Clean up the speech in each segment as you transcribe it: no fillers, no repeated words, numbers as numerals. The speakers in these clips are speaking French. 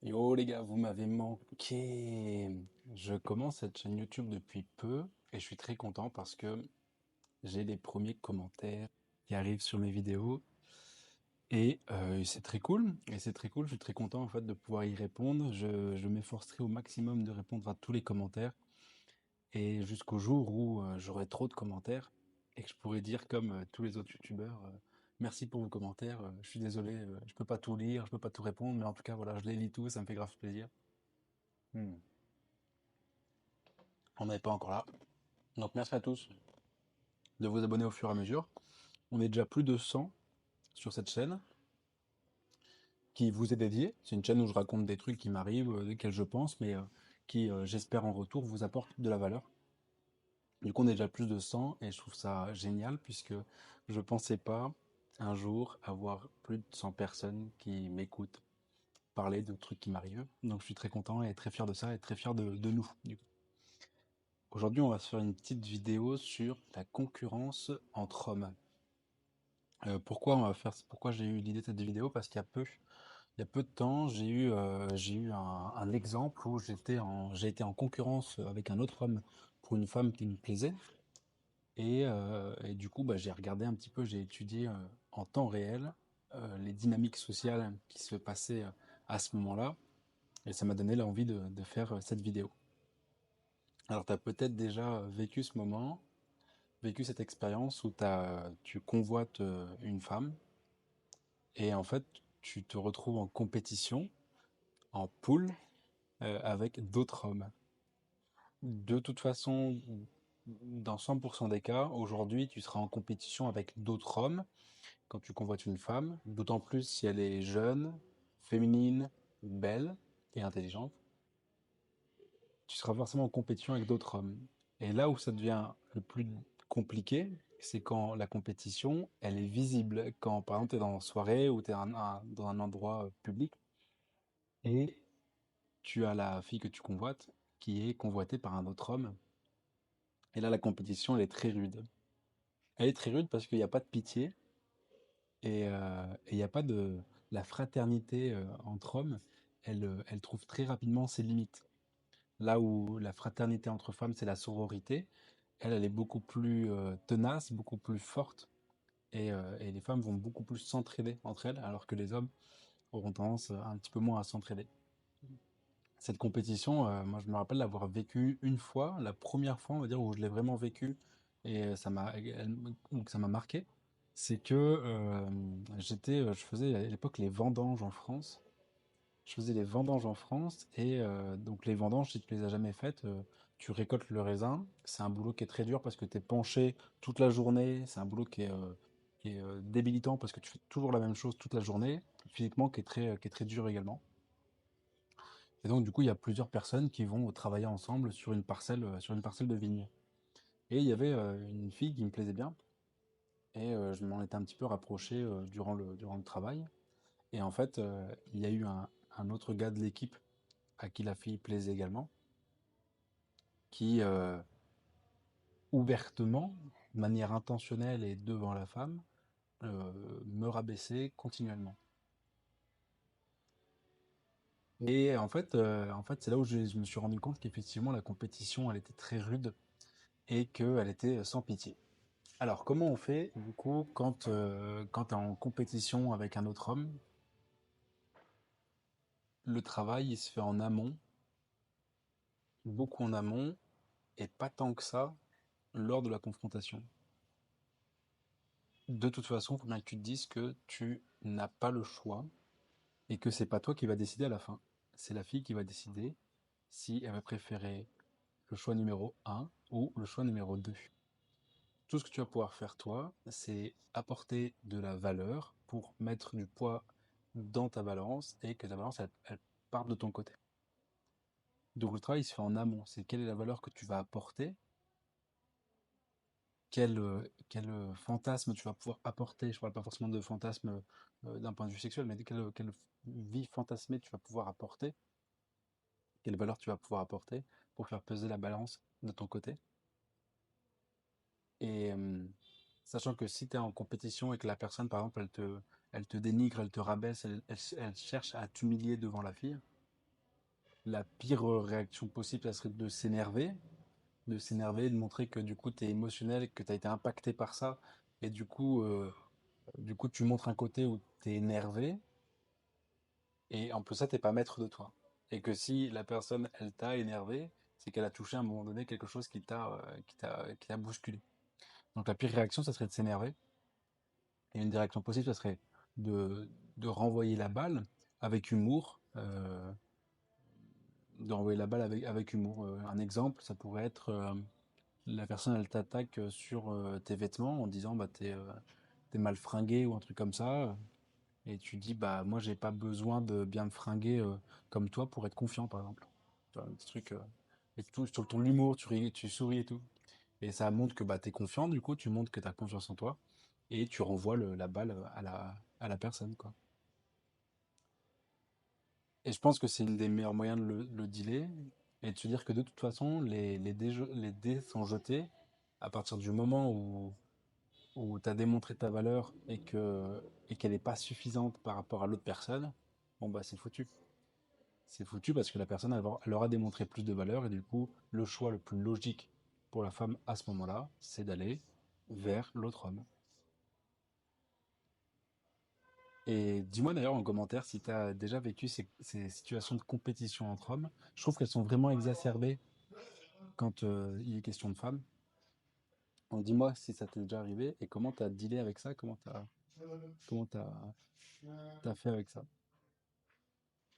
Yo les gars, vous m'avez manqué. Je commence cette chaîne YouTube depuis peu et je suis très content parce que j'ai les premiers commentaires qui arrivent sur mes vidéos et c'est très cool. Et c'est très cool, je suis très content en fait de pouvoir y répondre. Je m'efforcerai au maximum de répondre à tous les commentaires et jusqu'au jour où j'aurai trop de commentaires et que je pourrai dire comme tous les autres YouTubeurs, merci pour vos commentaires, je suis désolé, je peux pas tout lire, je peux pas tout répondre, mais en tout cas voilà, je les lis tous, ça me fait grave plaisir. Hmm. On n'est pas encore là. Donc merci à tous de vous abonner au fur et à mesure. On est déjà plus de 100 sur cette chaîne qui vous est dédiée. C'est une chaîne où je raconte des trucs qui m'arrivent, desquels je pense, mais qui, j'espère en retour, vous apportent de la valeur. Du coup, on est déjà plus de 100 et je trouve ça génial puisque je pensais pas un jour avoir plus de 100 personnes qui m'écoutent parler de trucs qui m'arrivent. Donc je suis très content et très fier de ça et très fier de nous. Du coup. Aujourd'hui, on va se faire une petite vidéo sur la concurrence entre hommes. Pourquoi j'ai eu l'idée de cette vidéo? Parce il y a peu de temps, j'ai eu un exemple où j'ai été en concurrence avec un autre homme pour une femme qui me plaisait. Et du coup, bah, j'ai regardé un petit peu, j'ai étudié en temps réel les dynamiques sociales qui se passaient à ce moment-là. Et ça m'a donné l'envie de faire cette vidéo. Alors, tu as peut-être déjà vécu ce moment, vécu cette expérience où tu convoites une femme. Et en fait, tu te retrouves en compétition, en poule, avec d'autres hommes. De toute façon, dans 100% des cas, aujourd'hui, tu seras en compétition avec d'autres hommes quand tu convoites une femme, d'autant plus si elle est jeune, féminine, belle et intelligente. Tu seras forcément en compétition avec d'autres hommes. Et là où ça devient le plus compliqué, c'est quand la compétition, elle est visible. Quand, par exemple, tu es dans une soirée ou tu es dans un endroit public et tu as la fille que tu convoites qui est convoitée par un autre homme. Et là, la compétition, elle est très rude. Elle est très rude parce qu'il n'y a pas de pitié et il n'y a pas de... La fraternité entre hommes, elle trouve très rapidement ses limites. Là où la fraternité entre femmes, c'est la sororité, elle est beaucoup plus tenace, beaucoup plus forte. Et les femmes vont beaucoup plus s'entraider entre elles, alors que les hommes auront tendance un petit peu moins à s'entraider. Cette compétition, moi je me rappelle l'avoir vécue une fois, la première fois on va dire où je l'ai vraiment vécue et ou que ça m'a marqué, c'est que je faisais à l'époque les vendanges en France. Je faisais les vendanges en France et donc les vendanges, si tu les as jamais faites, tu récoltes le raisin. C'est un boulot qui est très dur parce que tu es penché toute la journée. C'est un boulot qui est débilitant parce que tu fais toujours la même chose toute la journée, physiquement qui est très dur également. Et donc, du coup, il y a plusieurs personnes qui vont travailler ensemble sur une parcelle de vigne. Et il y avait une fille qui me plaisait bien, et je m'en étais un petit peu rapproché durant le travail. Et en fait, il y a eu un autre gars de l'équipe à qui la fille plaisait également, qui ouvertement, de manière intentionnelle et devant la femme, me rabaissait continuellement. Et en fait, c'est là où je me suis rendu compte qu'effectivement la compétition, elle était très rude et qu'elle était sans pitié. Alors, comment on fait, du coup, quand tu es en compétition avec un autre homme? Le travail, il se fait en amont, beaucoup en amont, et pas tant que ça lors de la confrontation. De toute façon, il faut bien que tu te dises que tu n'as pas le choix et que c'est pas toi qui va décider à la fin. C'est la fille qui va décider si elle va préférer le choix numéro un ou le choix numéro 2. Tout ce que tu vas pouvoir faire toi, c'est apporter de la valeur pour mettre du poids dans ta balance et que ta balance, elle parte de ton côté. Donc le travail il se fait en amont, c'est quelle est la valeur que tu vas apporter, quel fantasme tu vas pouvoir apporter, je parle pas forcément de fantasme d'un point de vue sexuel, mais quelle vie fantasmée tu vas pouvoir apporter, quelle valeur tu vas pouvoir apporter pour faire peser la balance de ton côté. Et sachant que si tu es en compétition et que la personne, par exemple, elle te dénigre, elle te rabaisse, elle cherche à t'humilier devant la fille, la pire réaction possible, ça serait de s'énerver, de montrer que du coup tu es émotionnel, que tu as été impacté par ça, et du coup tu montres un côté où tu es énervé, et en plus ça, t'es pas maître de toi. Et que si la personne, elle t'a énervé, c'est qu'elle a touché à un moment donné quelque chose qui t'a bousculé. Donc la pire réaction, ça serait de s'énerver. Et une des réactions possibles, ça serait de, de renvoyer la balle avec humour, de renvoyer la balle avec humour. Un exemple, ça pourrait être la personne, elle t'attaque sur tes vêtements en disant bah t'es mal fringué ou un truc comme ça. Et tu dis bah moi j'ai pas besoin de bien me fringuer comme toi pour être confiant par exemple. Tu vois, un petit truc. Et tout, sur ton humour, tu ris, tu souris et tout. Et ça montre que bah t'es confiant, du coup, tu montres que t'as confiance en toi et tu renvoies la balle à la personne, quoi. Et je pense que c'est une des meilleurs moyens de le dealer et de se dire que de toute façon, les dés sont jetés à partir du moment où tu as démontré ta valeur et qu'elle n'est pas suffisante par rapport à l'autre personne. Bon bah c'est foutu. C'est foutu parce que la personne elle aura démontré plus de valeur et du coup le choix le plus logique pour la femme à ce moment-là, c'est d'aller vers l'autre homme. Et dis-moi d'ailleurs en commentaire si tu as déjà vécu ces situations de compétition entre hommes. Je trouve qu'elles sont vraiment exacerbées quand il est question de femmes. Donc dis-moi si ça t'est déjà arrivé et comment tu as dealé avec ça, comment t'as fait avec ça.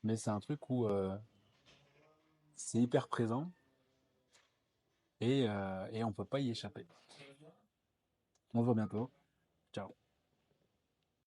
Mais c'est un truc où c'est hyper présent et on peut pas y échapper. On se voit bientôt. Ciao.